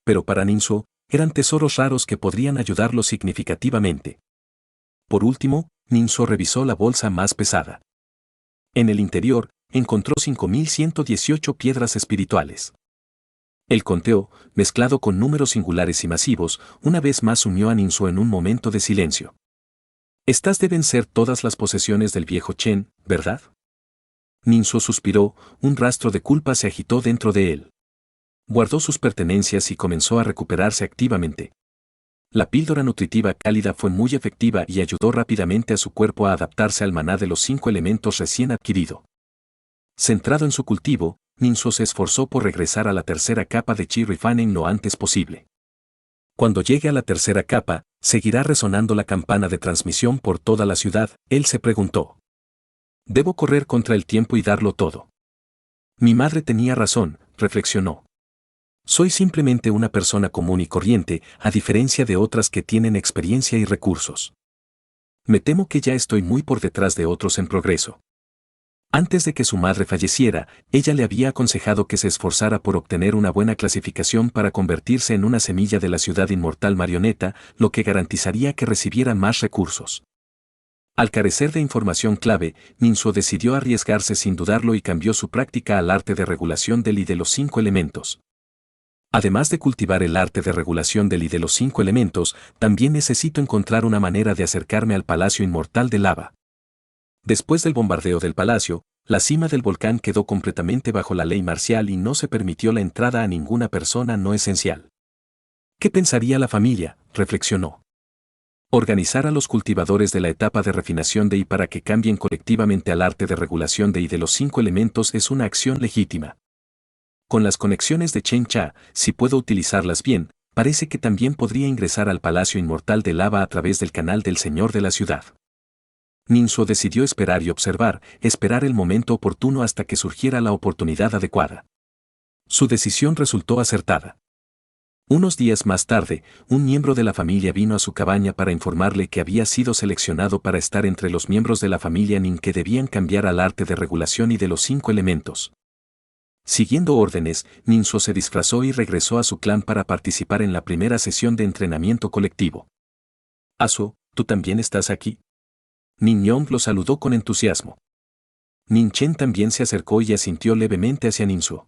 Pero para Ninsu, eran tesoros raros que podrían ayudarlo significativamente. Por último, Ninsu revisó la bolsa más pesada. En el interior, encontró 5.118 piedras espirituales. El conteo, mezclado con números singulares y masivos, una vez más unió a Ninsu en un momento de silencio. Estas deben ser todas las posesiones del viejo Chen, ¿verdad? Ninso suspiró, un rastro de culpa se agitó dentro de él. Guardó sus pertenencias y comenzó a recuperarse activamente. La píldora nutritiva cálida fue muy efectiva y ayudó rápidamente a su cuerpo a adaptarse al maná de los 5 elementos recién adquirido. Centrado en su cultivo, Ninso se esforzó por regresar a la tercera capa de Chi Rifanen lo antes posible. Cuando llegue a la tercera capa, ¿seguirá resonando la campana de transmisión por toda la ciudad?, él se preguntó. Debo correr contra el tiempo y darlo todo. Mi madre tenía razón, reflexionó. Soy simplemente una persona común y corriente, a diferencia de otras que tienen experiencia y recursos. Me temo que ya estoy muy por detrás de otros en progreso. Antes de que su madre falleciera, ella le había aconsejado que se esforzara por obtener una buena clasificación para convertirse en una semilla de la ciudad inmortal marioneta, lo que garantizaría que recibiera más recursos. Al carecer de información clave, Ninso decidió arriesgarse sin dudarlo y cambió su práctica al arte de regulación del y de los 5 elementos. Además de cultivar el arte de regulación del y de los 5 elementos, también necesito encontrar una manera de acercarme al Palacio Inmortal de Lava. Después del bombardeo del palacio, la cima del volcán quedó completamente bajo la ley marcial y no se permitió la entrada a ninguna persona no esencial. ¿Qué pensaría la familia?, reflexionó. Organizar a los cultivadores de la etapa de refinación de I para que cambien colectivamente al arte de regulación de I de los 5 elementos es una acción legítima. Con las conexiones de Chen Cha, si puedo utilizarlas bien, parece que también podría ingresar al Palacio Inmortal de Lava a través del canal del Señor de la Ciudad. Ninso decidió esperar y observar, esperar el momento oportuno hasta que surgiera la oportunidad adecuada. Su decisión resultó acertada. Unos días más tarde, un miembro de la familia vino a su cabaña para informarle que había sido seleccionado para estar entre los miembros de la familia Nin que debían cambiar al arte de regulación y de los 5 elementos. Siguiendo órdenes, Ninso se disfrazó y regresó a su clan para participar en la primera sesión de entrenamiento colectivo. Aso, ¿tú también estás aquí? Nin Yong lo saludó con entusiasmo. Nin Chen también se acercó y asintió levemente hacia Ninso.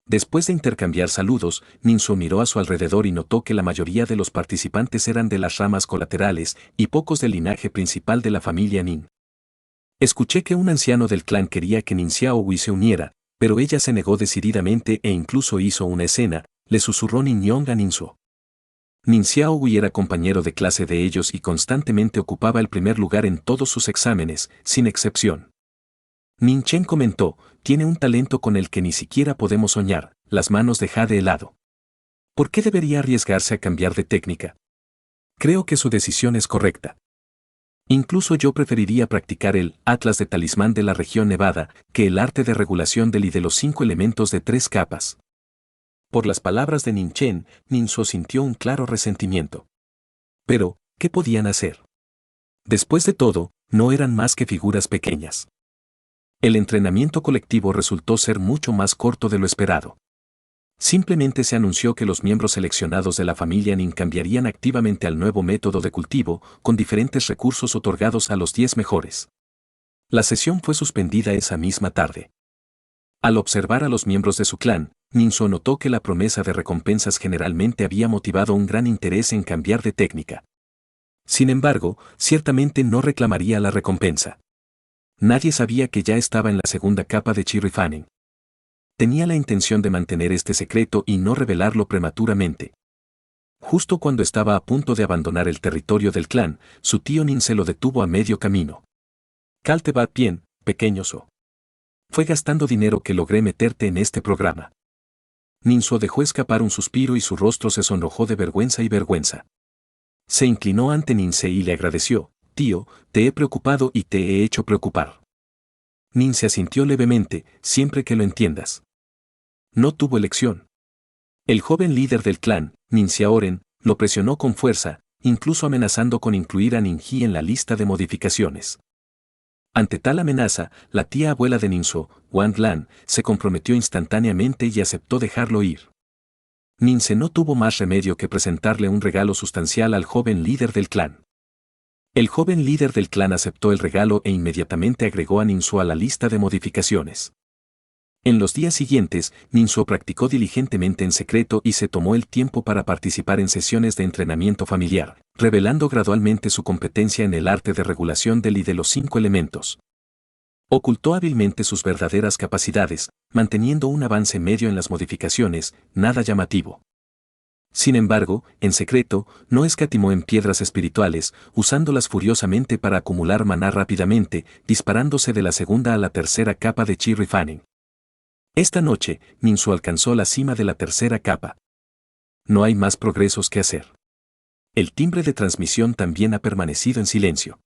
Después de intercambiar saludos, Ninso miró a su alrededor y notó que la mayoría de los participantes eran de las ramas colaterales y pocos del linaje principal de la familia Nin. Escuché que un anciano del clan quería que Nin Xiaohui se uniera, pero ella se negó decididamente e incluso hizo una escena, le susurró Nin Yong a Ninso. Nin Xiaohui era compañero de clase de ellos y constantemente ocupaba el primer lugar en todos sus exámenes, sin excepción. Nin Chen comentó, tiene un talento con el que ni siquiera podemos soñar, las manos de Jade helado. ¿Por qué debería arriesgarse a cambiar de técnica? Creo que su decisión es correcta. Incluso yo preferiría practicar el Atlas de Talismán de la región Nevada que el arte de regulación del y de los 5 elementos de 3 capas. Por las palabras de Nin Chen, Ninso sintió un claro resentimiento. Pero, ¿qué podían hacer? Después de todo, no eran más que figuras pequeñas. El entrenamiento colectivo resultó ser mucho más corto de lo esperado. Simplemente se anunció que los miembros seleccionados de la familia Nin cambiarían activamente al nuevo método de cultivo, con diferentes recursos otorgados a los 10 mejores. La sesión fue suspendida esa misma tarde. Al observar a los miembros de su clan, Ninso notó que la promesa de recompensas generalmente había motivado un gran interés en cambiar de técnica. Sin embargo, ciertamente no reclamaría la recompensa. Nadie sabía que ya estaba en la segunda capa de Chi Rifanen. Tenía la intención de mantener este secreto y no revelarlo prematuramente. Justo cuando estaba a punto de abandonar el territorio del clan, su tío Nin se lo detuvo a medio camino. Cal te va bien, pequeño So. Fue gastando dinero que logré meterte en este programa. Ninso dejó escapar un suspiro y su rostro se sonrojó de vergüenza y vergüenza. Se inclinó ante Ninse y le agradeció, tío, te he preocupado y te he hecho preocupar. Ninse asintió levemente, siempre que lo entiendas. No tuvo elección. El joven líder del clan, Nin Xiaoren, lo presionó con fuerza, incluso amenazando con incluir a Ninji en la lista de modificaciones. Ante tal amenaza, la tía abuela de Ninso, Wang Lan, se comprometió instantáneamente y aceptó dejarlo ir. Ninse no tuvo más remedio que presentarle un regalo sustancial al joven líder del clan. El joven líder del clan aceptó el regalo e inmediatamente agregó a Ninso a la lista de modificaciones. En los días siguientes, Ninso practicó diligentemente en secreto y se tomó el tiempo para participar en sesiones de entrenamiento familiar, revelando gradualmente su competencia en el arte de regulación del y de los 5 elementos. Ocultó hábilmente sus verdaderas capacidades, manteniendo un avance medio en las modificaciones, nada llamativo. Sin embargo, en secreto, no escatimó en piedras espirituales, usándolas furiosamente para acumular maná rápidamente, disparándose de la segunda a la tercera capa de Chi Refining. Esta noche, Ninsu alcanzó la cima de la tercera capa. No hay más progresos que hacer. El timbre de transmisión también ha permanecido en silencio.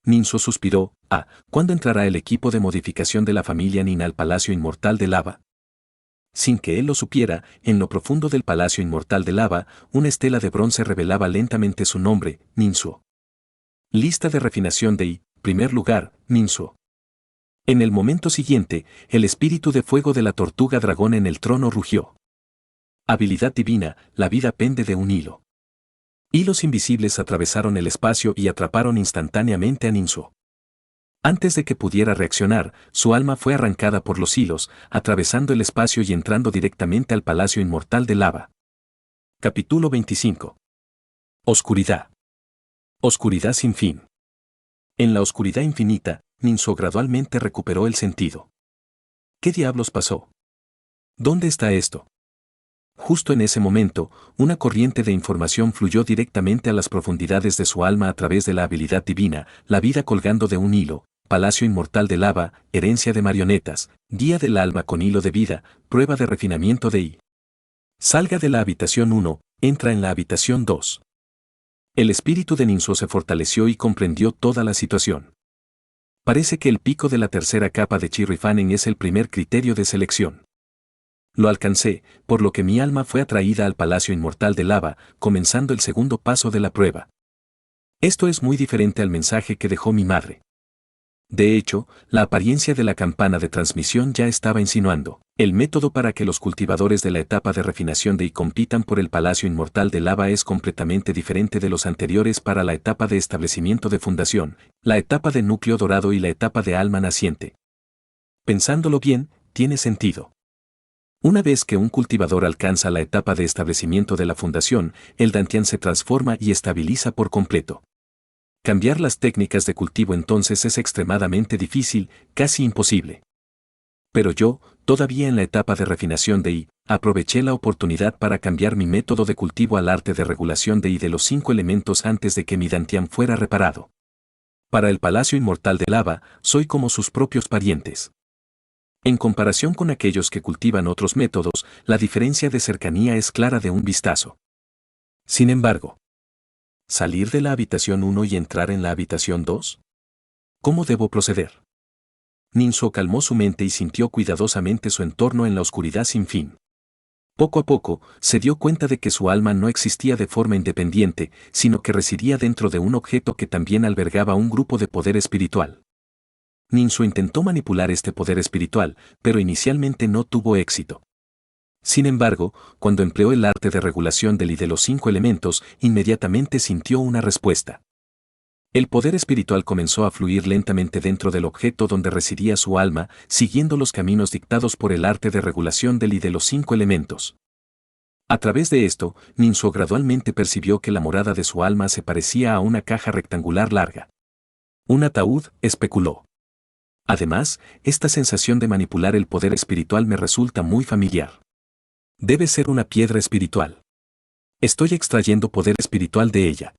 Ninsu suspiró. ¿Cuándo entrará el equipo de modificación de la familia Nin al Palacio Inmortal de Lava? Sin que él lo supiera, en lo profundo del Palacio Inmortal de Lava, una estela de bronce revelaba lentamente su nombre, Ninsu. Lista de refinación de I. Primer lugar, Ninsu. En el momento siguiente, el espíritu de fuego de la tortuga dragón en el trono rugió. Habilidad divina, la vida pende de un hilo. Hilos invisibles atravesaron el espacio y atraparon instantáneamente a Ninsu. Antes de que pudiera reaccionar, su alma fue arrancada por los hilos, atravesando el espacio y entrando directamente al Palacio Inmortal de Lava. Capítulo 25. Oscuridad. Oscuridad sin fin. En la oscuridad infinita, Ninsu gradualmente recuperó el sentido. ¿Qué diablos pasó? ¿Dónde está esto? Justo en ese momento, una corriente de información fluyó directamente a las profundidades de su alma a través de la habilidad divina, la vida colgando de un hilo, Palacio Inmortal de Lava, herencia de marionetas, guía del alma con hilo de vida, prueba de refinamiento de I. Salga de la habitación 1, entra en la habitación 2. El espíritu de Ninsu se fortaleció y comprendió toda la situación. Parece que el pico de la tercera capa de Chi Refining es el primer criterio de selección. Lo alcancé, por lo que mi alma fue atraída al Palacio Inmortal de Lava, comenzando el segundo paso de la prueba. Esto es muy diferente al mensaje que dejó mi madre. De hecho, la apariencia de la campana de transmisión ya estaba insinuando. El método para que los cultivadores de la etapa de refinación de I compitan por el Palacio Inmortal de Lava es completamente diferente de los anteriores para la etapa de establecimiento de fundación, la etapa de núcleo dorado y la etapa de alma naciente. Pensándolo bien, tiene sentido. Una vez que un cultivador alcanza la etapa de establecimiento de la fundación, el dantian se transforma y estabiliza por completo. Cambiar las técnicas de cultivo entonces es extremadamente difícil, casi imposible. Pero yo, todavía en la etapa de refinación de I, aproveché la oportunidad para cambiar mi método de cultivo al arte de regulación de I de los 5 elementos antes de que mi dantian fuera reparado. Para el Palacio Inmortal de Lava, soy como sus propios parientes. En comparación con aquellos que cultivan otros métodos, la diferencia de cercanía es clara de un vistazo. Sin embargo, ¿salir de la habitación 1 y entrar en la habitación 2? ¿Cómo debo proceder? Ninsu calmó su mente y sintió cuidadosamente su entorno en la oscuridad sin fin. Poco a poco, se dio cuenta de que su alma no existía de forma independiente, sino que residía dentro de un objeto que también albergaba un grupo de poder espiritual. Ninsu intentó manipular este poder espiritual, pero inicialmente no tuvo éxito. Sin embargo, cuando empleó el arte de regulación del I de los 5 elementos, inmediatamente sintió una respuesta. El poder espiritual comenzó a fluir lentamente dentro del objeto donde residía su alma, siguiendo los caminos dictados por el arte de regulación del I de los 5 elementos. A través de esto, Ninsu gradualmente percibió que la morada de su alma se parecía a una caja rectangular larga. Un ataúd, especuló. Además, esta sensación de manipular el poder espiritual me resulta muy familiar. Debe ser una piedra espiritual. Estoy extrayendo poder espiritual de ella.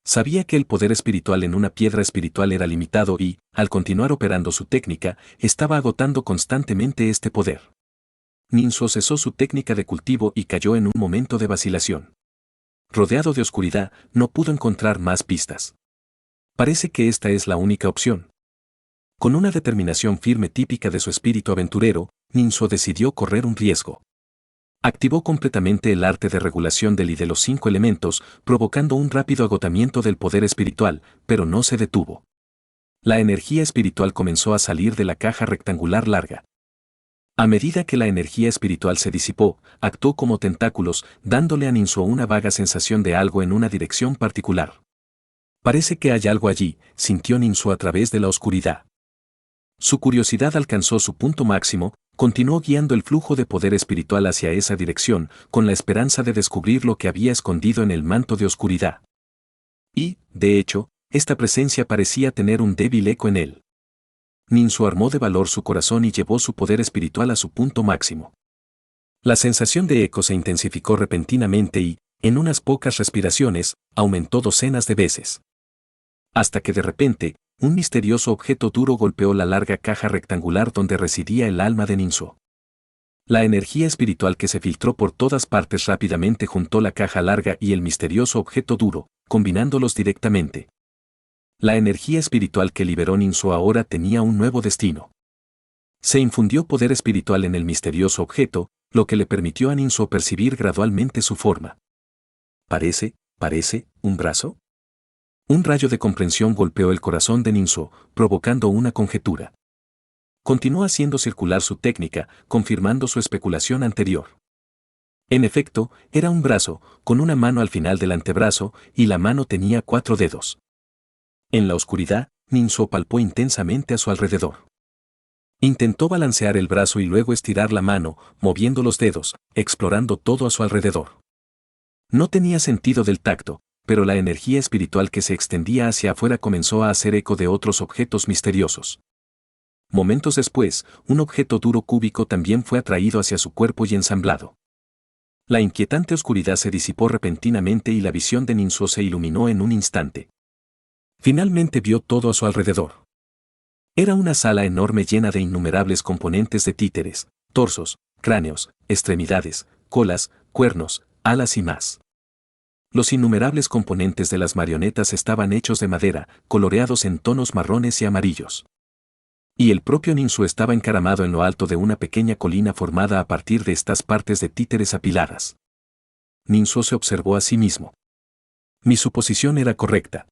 Sabía que el poder espiritual en una piedra espiritual era limitado y, al continuar operando su técnica, estaba agotando constantemente este poder. Ninsu cesó su técnica de cultivo y cayó en un momento de vacilación. Rodeado de oscuridad, no pudo encontrar más pistas. Parece que esta es la única opción. Con una determinación firme típica de su espíritu aventurero, Ninsu decidió correr un riesgo. Activó completamente el arte de regulación del I de los 5 elementos, provocando un rápido agotamiento del poder espiritual, pero no se detuvo. La energía espiritual comenzó a salir de la caja rectangular larga. A medida que la energía espiritual se disipó, actuó como tentáculos, dándole a Ninsu una vaga sensación de algo en una dirección particular. Parece que hay algo allí, sintió Ninsu a través de la oscuridad. Su curiosidad alcanzó su punto máximo, continuó guiando el flujo de poder espiritual hacia esa dirección, con la esperanza de descubrir lo que había escondido en el manto de oscuridad. Y, de hecho, esta presencia parecía tener un débil eco en él. Ninso armó de valor su corazón y llevó su poder espiritual a su punto máximo. La sensación de eco se intensificó repentinamente y, en unas pocas respiraciones, aumentó docenas de veces. Hasta que de repente, un misterioso objeto duro golpeó la larga caja rectangular donde residía el alma de Ninso. La energía espiritual que se filtró por todas partes rápidamente juntó la caja larga y el misterioso objeto duro, combinándolos directamente. La energía espiritual que liberó Ninso ahora tenía un nuevo destino. Se infundió poder espiritual en el misterioso objeto, lo que le permitió a Ninso percibir gradualmente su forma. Parece, ¿un brazo? Un rayo de comprensión golpeó el corazón de Ninso, provocando una conjetura. Continuó haciendo circular su técnica, confirmando su especulación anterior. En efecto, era un brazo, con una mano al final del antebrazo, y la mano tenía 4 dedos. En la oscuridad, Ninso palpó intensamente a su alrededor. Intentó balancear el brazo y luego estirar la mano, moviendo los dedos, explorando todo a su alrededor. No tenía sentido del tacto, pero la energía espiritual que se extendía hacia afuera comenzó a hacer eco de otros objetos misteriosos. Momentos después, un objeto duro cúbico también fue atraído hacia su cuerpo y ensamblado. La inquietante oscuridad se disipó repentinamente y la visión de Ninso se iluminó en un instante. Finalmente vio todo a su alrededor. Era una sala enorme llena de innumerables componentes de títeres, torsos, cráneos, extremidades, colas, cuernos, alas y más. Los innumerables componentes de las marionetas estaban hechos de madera, coloreados en tonos marrones y amarillos. Y el propio Ninso estaba encaramado en lo alto de una pequeña colina formada a partir de estas partes de títeres apiladas. Ninso se observó a sí mismo. Mi suposición era correcta.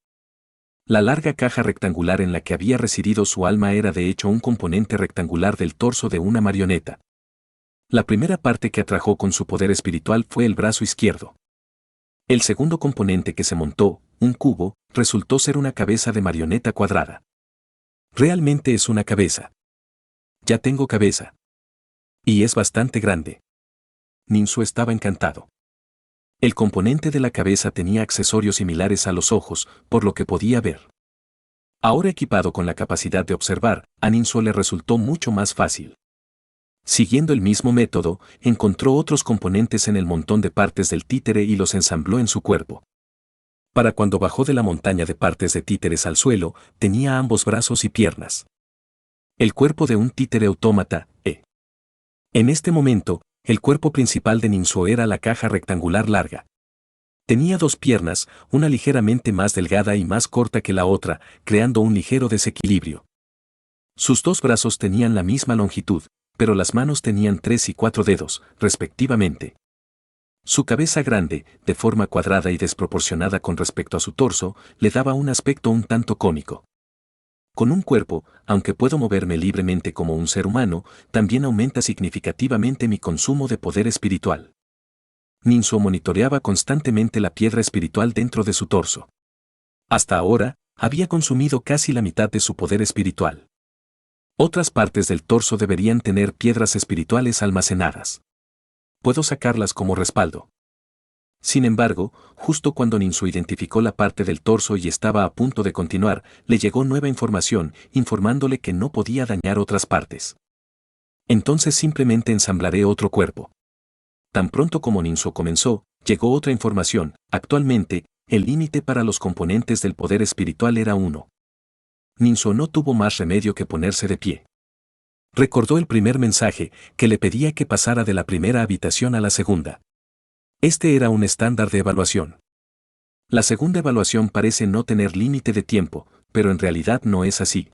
La larga caja rectangular en la que había residido su alma era de hecho un componente rectangular del torso de una marioneta. La primera parte que atrajo con su poder espiritual fue el brazo izquierdo. El segundo componente que se montó, un cubo, resultó ser una cabeza de marioneta cuadrada. Realmente es una cabeza. Ya tengo cabeza. Y es bastante grande. Ninso estaba encantado. El componente de la cabeza tenía accesorios similares a los ojos, por lo que podía ver. Ahora equipado con la capacidad de observar, a Ninso le resultó mucho más fácil. Siguiendo el mismo método, encontró otros componentes en el montón de partes del títere y los ensambló en su cuerpo. Para cuando bajó de la montaña de partes de títeres al suelo, tenía ambos brazos y piernas. El cuerpo de un títere autómata, En este momento, el cuerpo principal de Ninso era la caja rectangular larga. Tenía 2 piernas, una ligeramente más delgada y más corta que la otra, creando un ligero desequilibrio. Sus 2 brazos tenían la misma longitud, pero las manos tenían 3 y 4 dedos, respectivamente. Su cabeza grande, de forma cuadrada y desproporcionada con respecto a su torso, le daba un aspecto un tanto cómico. Con un cuerpo, aunque puedo moverme libremente como un ser humano, también aumenta significativamente mi consumo de poder espiritual. Ninso monitoreaba constantemente la piedra espiritual dentro de su torso. Hasta ahora, había consumido casi la mitad de su poder espiritual. Otras partes del torso deberían tener piedras espirituales almacenadas. Puedo sacarlas como respaldo. Sin embargo, justo cuando Ninso identificó la parte del torso y estaba a punto de continuar, le llegó nueva información, informándole que no podía dañar otras partes. Entonces simplemente ensamblaré otro cuerpo. Tan pronto como Ninso comenzó, llegó otra información. Actualmente, el límite para los componentes del poder espiritual era 1. Ninso no tuvo más remedio que ponerse de pie. Recordó el primer mensaje, que le pedía que pasara de la primera habitación a la segunda. Este era un estándar de evaluación. La segunda evaluación parece no tener límite de tiempo, pero en realidad no es así.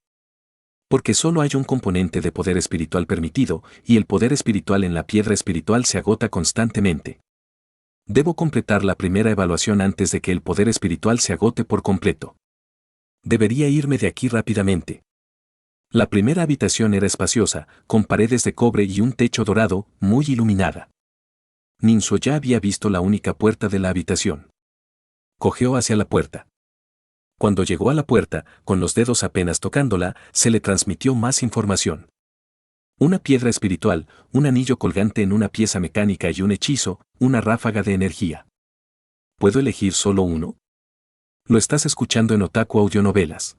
Porque solo hay un componente de poder espiritual permitido, y el poder espiritual en la piedra espiritual se agota constantemente. Debo completar la primera evaluación antes de que el poder espiritual se agote por completo. Debería irme de aquí rápidamente. La primera habitación era espaciosa, con paredes de cobre y un techo dorado, muy iluminada. Ninso ya había visto la única puerta de la habitación. Cojeó hacia la puerta. Cuando llegó a la puerta, con los dedos apenas tocándola, se le transmitió más información. Una piedra espiritual, un anillo colgante en una pieza mecánica y un hechizo, una ráfaga de energía. ¿Puedo elegir solo uno? Lo estás escuchando en Otaku Audionovelas.